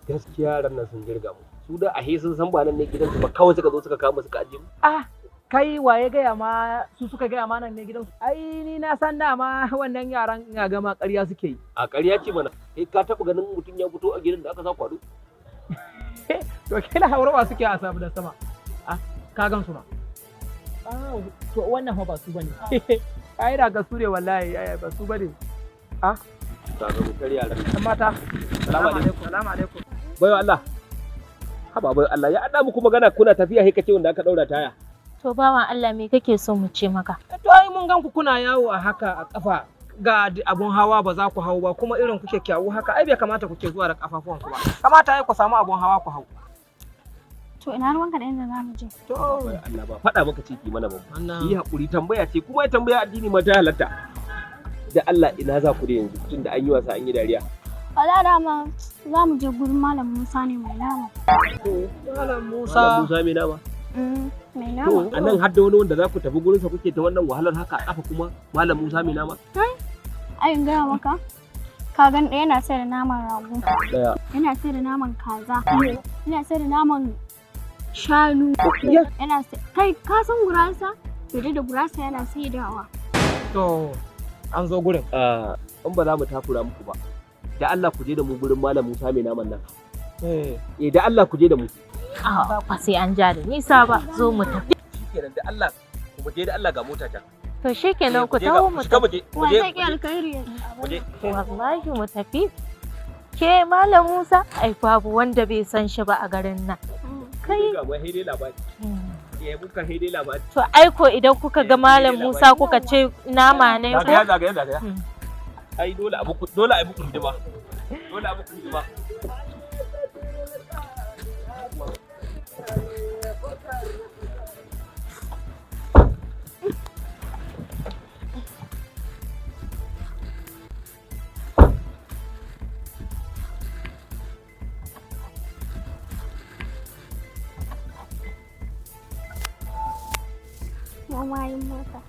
gaskiya ran nan sun girga mu su da ahe sun san ba nan ne gidansu ba kawai suka zo suka kama suka aje mu kai waye gaya ma su suka gaya ma nan ne gidansu ai ni na san dama wannan yaran ina gama ƙarya suke yi a ƙarya ce mana kai ka taɓa ganin mutum ya fito a gidan da aka sa kwado to kila haurawa suke a samu da sama ka gan su ma to wannan fa ba su bane ai da ga su ne wallahi ba su bane ta ga mu ƙarya ran mata salamu alaikum salamu alaikum bayo Allah haba bayo Allah ya ada muku magana kuna tafiya sai kace wanda aka daura taya to bawan Allah me kake so mu ce maka to ai mun gan ku kuna yawo a haka a kafa ga abun hawa ba za ku hau ba kuma irin kuke kyawu haka ai bai kamata kuke zuwa da kafafuwan ku ba kamata ai ku samu abun hawa ku hau to ina ruwanka da inda za mu je to Allah ba faɗa maka ce ki mana ba yi hakuri tambaya ce kuma ya tambaya addini ma ta halatta da Allah ina za ku da yanzu tunda an yi wasa an yi dariya wala dama za mu je gurin malam Musa ne mai nama malam Musa mai nama mai nama to anan har da wani wanda za ku tafi gurin sa kuke ta wannan wahalar haka a kafa kuma malam Musa mai nama ai in gaya maka ka gan ɗaya yana sayar da naman rago daya yana sayar da naman kaza yana sayar da naman shanu yana kai ka san gurasa to da gurasa yana saidawa to an zo gurin in ba za mu takura muku ba da Allah ku je da mu gurin malam Musa mai naman nan da Allah ku je da mu ba sai an ja da nisa ba zo mu tafi shikenan da Allah ku je da Allah ga mota ta to shikenan ku tawo mu tafi mu je alkhairi mu je wallahi mu tafi ke malam Musa ai babu wanda bai san shi ba a garin nan kai ga mai haidai labari muka haidai labari to ai ko idan kuka ga malam Musa kuka ce nama ne ko zagaya ai dole a muku hidima Mama yin mota.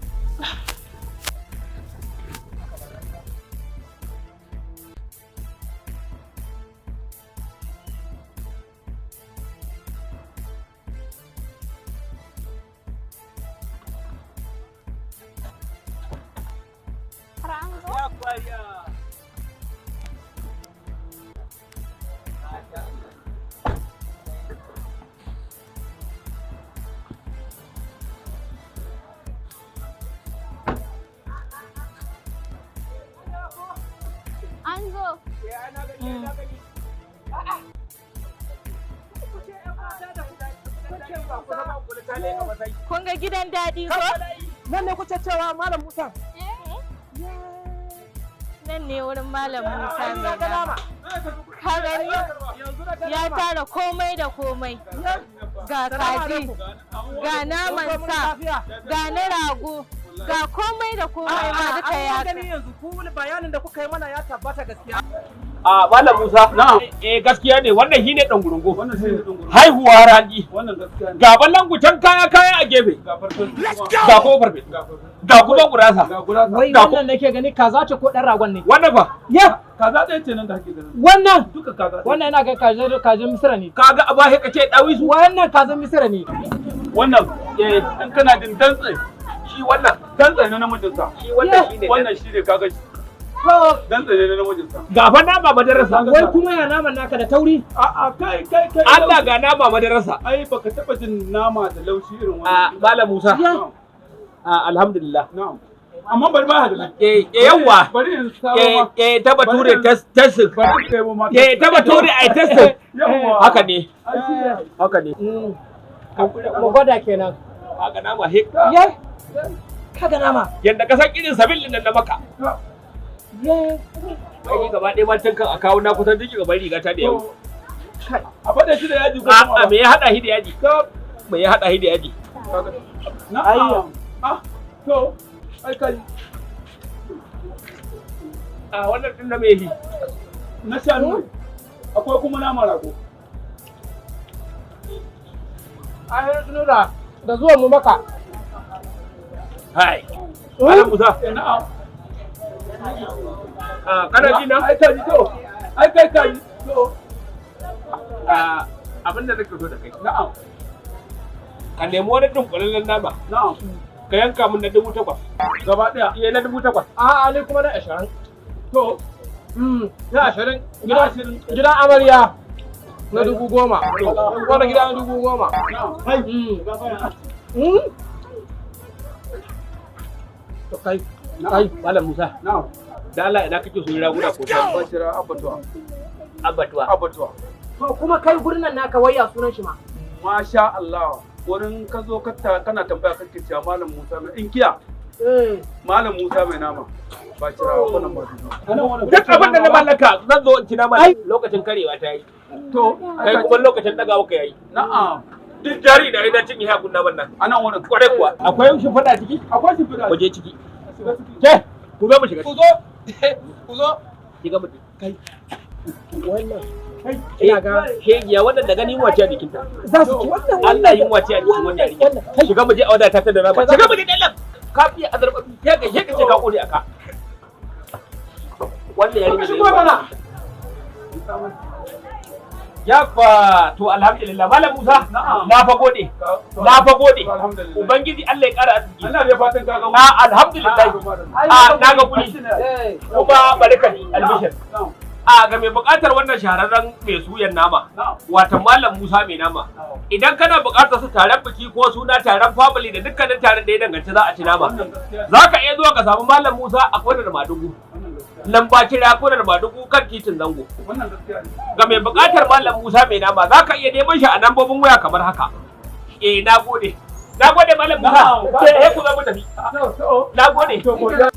Kun ga gidan daɗi ko? Nan ne kuce cewa Malam Musa. Nan ne wurin Malam Musa mai nama. Ka gani? Ya tara komai da komai. Ga kaji, ga naman sa, ga na rago, ga komai da komai ma duka ya gani yanzu ku bayanin da kuka yi mana ya tabbata gaskiya. Malam Musa gaskiya ne wannan shine dan gurungo haihuwa rani wannan gaskiya ne ga ballan gutan kaya a gefe ga kofar ga kuma gurasa wai wannan nake gani kaza ce ko dan ragon ne wannan fa kaza ɗaya ce nan da kake gani wannan duka kaza wannan yana ga kajin misira ne kaga abahe kace dawisu wannan kazan misira ne wannan in kana din dantse shi wannan dantse ne namijin sa shi wannan shine kaga dan tsare na namijinsa. Gafa nama madarasa. Wai kuma ya naman naka da tauri? A'a kai. Allah ga nama madarasa. Ai baka taba jin nama da laushi irin wannan. Malam Musa. Alhamdulillah. Na'am. Amma bari ba hada. Yawa. Bari in kawo ma. Ta bature test. Bari kai mu ma. Ta bature ai test. Yawa. Haka ne. Haka ne. Mu gwada kenan. Kaga nama hek. Kaga nama. Yanda ka san irin sabilin nan na maka. Ai gaba ɗaya matan kan a kawo na kusan duk gaban riga ta da yau. A faɗa shi da yaji ko kuma? Me ya haɗa shi da yaji? Me ya haɗa shi da yaji? Na'am. To, ai kai. Wannan din na me shi? Na shanu. Akwai kuma nama rago. Ai nura da zuwa mu maka. Hai. Malam Musa. Na'am. Kana ji na? Ai kai to. Ai kai kai to. abin da nake so da kai. Na'am. Ka nemi wani dunkulallen nama. Na'am. Ka yanka min na 8,000. Gaba ɗaya. Iya na 8,000. A'a ni kuma na 20. To. Na 20. Gidan amarya na 10,000. Wani gida na 10,000. Hai. To kai. Kai, Malam Musa. Na'am. Da Allah ina kake so raguna ko ta Bashira abatuwa. abatuwa. Abatuwa. To kuma kai gurin nan naka waya sunan shi ma. Masha Allah. Wurin ka zo kana tambaya kake cewa Malam Musa mai inkiya. Malam Musa mai nama. Bashira wannan ba su. Duk abin da na mallaka zan zo in ci nama lokacin karewa ta yi. To. Kai kuma lokacin dagawa ka yayi. Na'am. Duk jari da idan cinye hakun naman nan. Anan wurin. Kwarai kuwa. Akwai shi fada ciki? Akwai shi fida. Waje ciki. Ke, ku zo mu shiga. Ku zo. Ku zo. Shiga mu. Kai. Wannan. Ina ga shegiya wannan da gani wace a jikinta. Za su ci wannan. Allah yin wace a jikin wannan yarinya. Shiga mu je a wadata ta da rama. Shiga mu je dallan. Ka fiye azarba. Ya ga she kace ka kore aka. Wannan yarinya. Shigo mana. Yafa to alhamdulillah Malam Musa na fa gode. Na fa gode. Ubangiji Allah ya kara arziki. Allah ya fatan ka ga mu. Alhamdulillah. Na ga kuli. Kuma barkani albishir. Ga mai buƙatar wannan shahararren mai suyan nama, watan Malam Musa Mai Nama. Idan kana buƙatar su taron biki ko suna taron family da dukkanin taron da ya danganci za a ci nama, za ka iya zuwa ka samu Malam Musa a kwanar Madugu. Lamba kira kwanar Madugu kan titin Zango. Ga mai buƙatar Malam Musa Mai Nama, za ka iya neman shi a lambobin waya kamar haka. Na gode. Na gode Malam Musa. Sai ku zo mu tafi. Na gode.